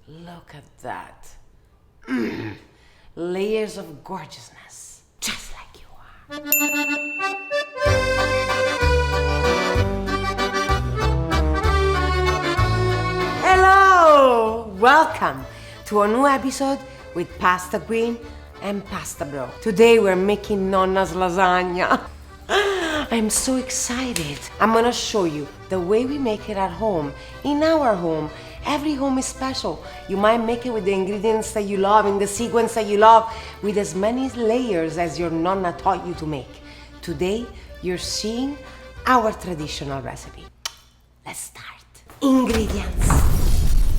Look at that. Layers of gorgeousness, just like you are. Hello! Welcome to a new episode with Pasta Queen and Pasta Bro. Today we're making Nonna's lasagna. I'm so excited. I'm gonna show you the way we make it at home, in our home. Every home is special. You might make it with the ingredients that you love, in the sequence that you love, with as many layers as your nonna taught you to make. Today, you're seeing our traditional recipe. Let's start. Ingredients.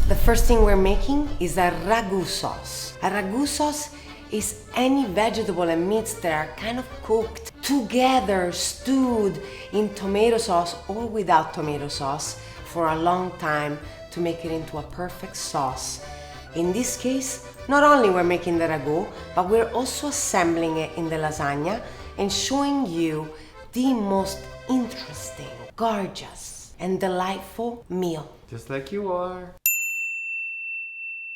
The first thing we're making is a ragu sauce. A ragu sauce is any vegetable and meats that are kind of cooked together, stewed in tomato sauce or without tomato sauce for a long time to make it into a perfect sauce. In this case, not only we're making the ragu, but we're also assembling it in the lasagna and showing you the most interesting, gorgeous, and delightful meal. Just like you are.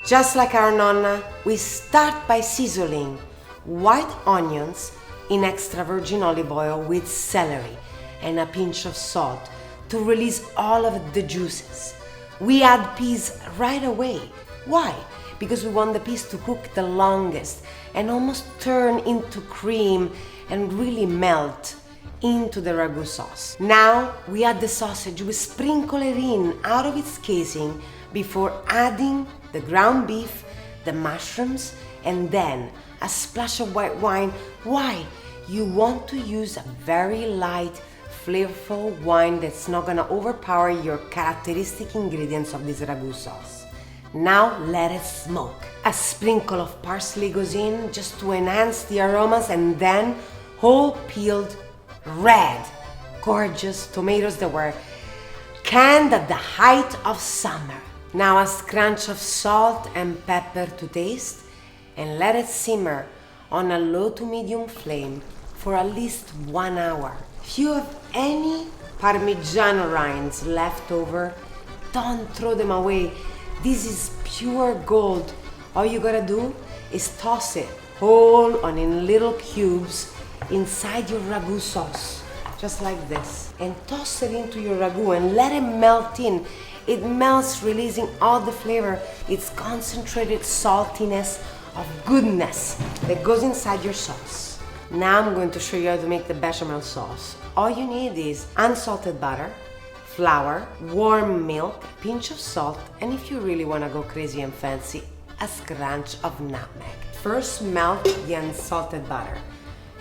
Just like our nonna, we start by sizzling white onions in extra virgin olive oil with celery and a pinch of salt to release all of the juices. We add peas right away. Why? Because we want the peas to cook the longest and almost turn into cream and really melt into the ragu sauce. Now we add the sausage. We sprinkle it in out of its casing before adding the ground beef, the mushrooms, and then a splash of white wine. Why? You want to use a very light, flavorful wine that's not gonna overpower your characteristic ingredients of this ragu sauce. Now let it smoke. A sprinkle of parsley goes in just to enhance the aromas, and then whole peeled red, gorgeous tomatoes that were canned at the height of summer. Now a scrunch of salt and pepper to taste, and let it simmer on a low to medium flame for at least 1 hour. If you have any Parmigiano rinds left over, don't throw them away. This is pure gold. All you gotta do is toss it whole or in little cubes inside your ragu sauce, just like this. And toss it into your ragu and let it melt in. It melts, releasing all the flavor, its concentrated saltiness of goodness that goes inside your sauce. Now I'm going to show you how to make the bechamel sauce. All you need is unsalted butter, flour, warm milk, a pinch of salt, and if you really want to go crazy and fancy, a scrunch of nutmeg. First melt the unsalted butter.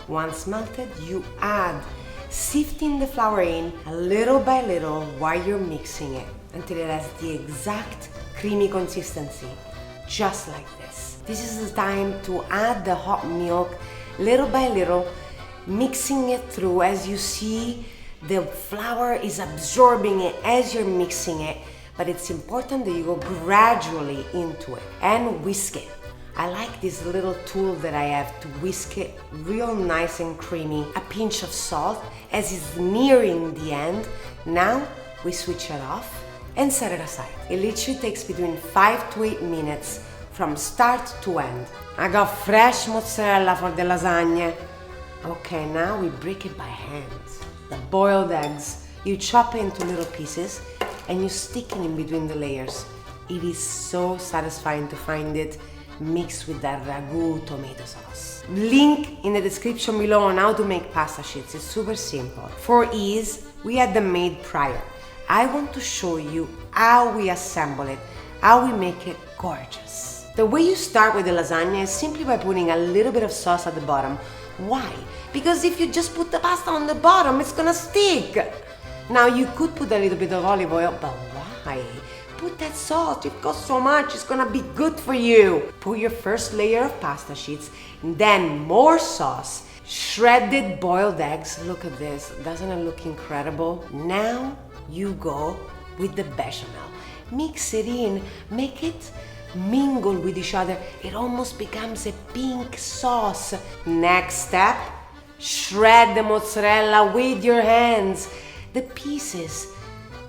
Once melted, you add, sifting the flour in little by little while you're mixing it until it has the exact creamy consistency, just like this. This is the time to add the hot milk little by little, mixing it through. As you see, the flour is absorbing it as you're mixing it, but it's important that you go gradually into it and whisk it. I like this little tool that I have to whisk it real nice and creamy. A pinch of salt as it's nearing the end. Now we switch it off and set it aside. It literally takes between 5 to 8 minutes from start to end. I got fresh mozzarella for the lasagna. Okay, now we break it by hand. The boiled eggs, you chop it into little pieces and you stick it in between the layers. It is so satisfying to find it mixed with that ragu tomato sauce. Link in the description below on how to make pasta sheets. It's super simple. For ease, we had them made prior. I want to show you how we assemble it, how we make it gorgeous. The way you start with the lasagna is simply by putting a little bit of sauce at the bottom. Why? Because if you just put the pasta on the bottom, it's gonna stick. Now you could put a little bit of olive oil, but why? Put that salt, it costs so much, it's gonna be good for you. Put your first layer of pasta sheets, then more sauce, shredded boiled eggs. Look at this, doesn't it look incredible? Now you go with the bechamel. Mix it in, make it mingle with each other. It almost becomes a pink sauce. Next step, shred the mozzarella with your hands. The pieces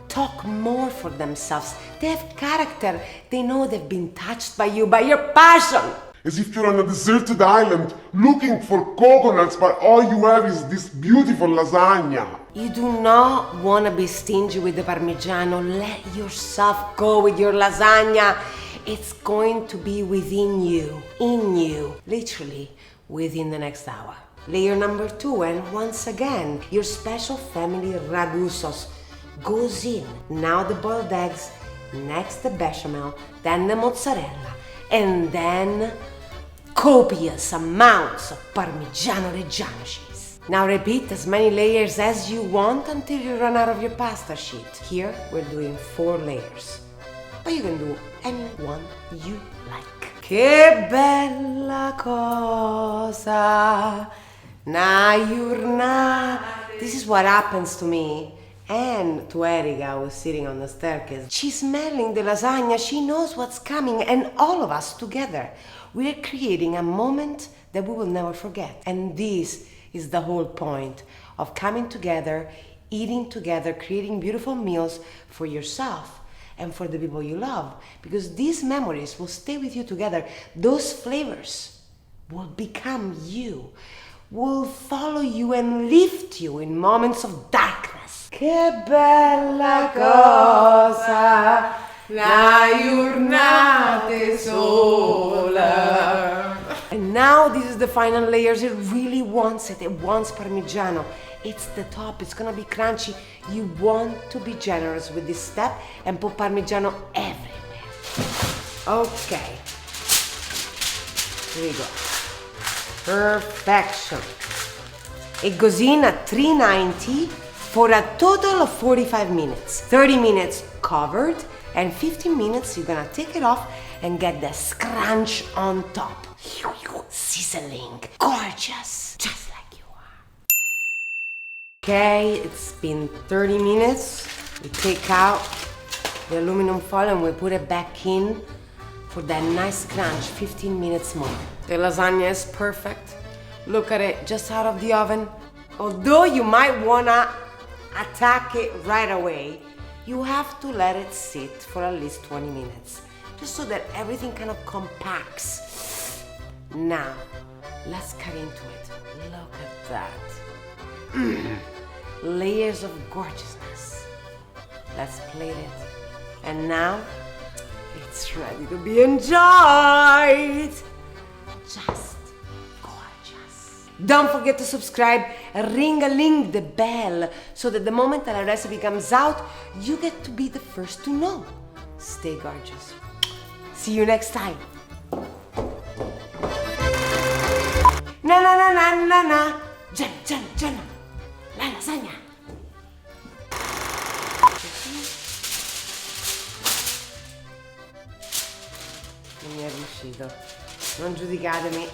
talk more for themselves. They have character. They know they've been touched by you, by your passion. As if you're on a deserted island looking for coconuts, but all you have is this beautiful lasagna. You do not want to be stingy with the Parmigiano. Let yourself go with your lasagna. It's going to be within you, in you, literally within the next hour. Layer number 2, and once again, your special family ragu sauce goes in. Now the boiled eggs, next the bechamel, then the mozzarella, and then copious amounts of Parmigiano Reggiano cheese. Now repeat as many layers as you want until you run out of your pasta sheet. Here we're doing 4 layers, but you can do any one you like. Che bella cosa, na giornata. This is what happens to me and to Erika, who was sitting on the staircase. She's smelling the lasagna, she knows what's coming, and all of us together, we're creating a moment that we will never forget. And this is the whole point of coming together, eating together, creating beautiful meals for yourself and for the people you love, because these memories will stay with you together. Those flavors will become you, will follow you and lift you in moments of darkness. Che bella cosa, la giornata sola. And now this is the final layers. It really wants it. It wants Parmigiano. It's the top. It's gonna be crunchy. You want to be generous with this step and put Parmigiano everywhere. Okay. Here we go. Perfection. It goes in at 390 for a total of 45 minutes. 30 minutes covered, and 15 minutes you're gonna take it off and get the scrunch on top. Sizzling, gorgeous, just like you are. Okay, it's been 30 minutes. We take out the aluminum foil and we put it back in for that nice crunch, 15 minutes more. The lasagna is perfect. Look at it, just out of the oven. Although you might wanna attack it right away, you have to let it sit for at least 20 minutes, just so that everything kind of compacts. Now, let's cut into it. Look at that. Layers of gorgeousness. Let's plate it. And now, it's ready to be enjoyed. Just gorgeous. Don't forget to subscribe, ring-a-ling the bell, so that the moment that a recipe comes out, you get to be the first to know. Stay gorgeous. See you next time. Na na na na na na. Jenna. La lasagna. Non mi è riuscito. Non giudicatemi.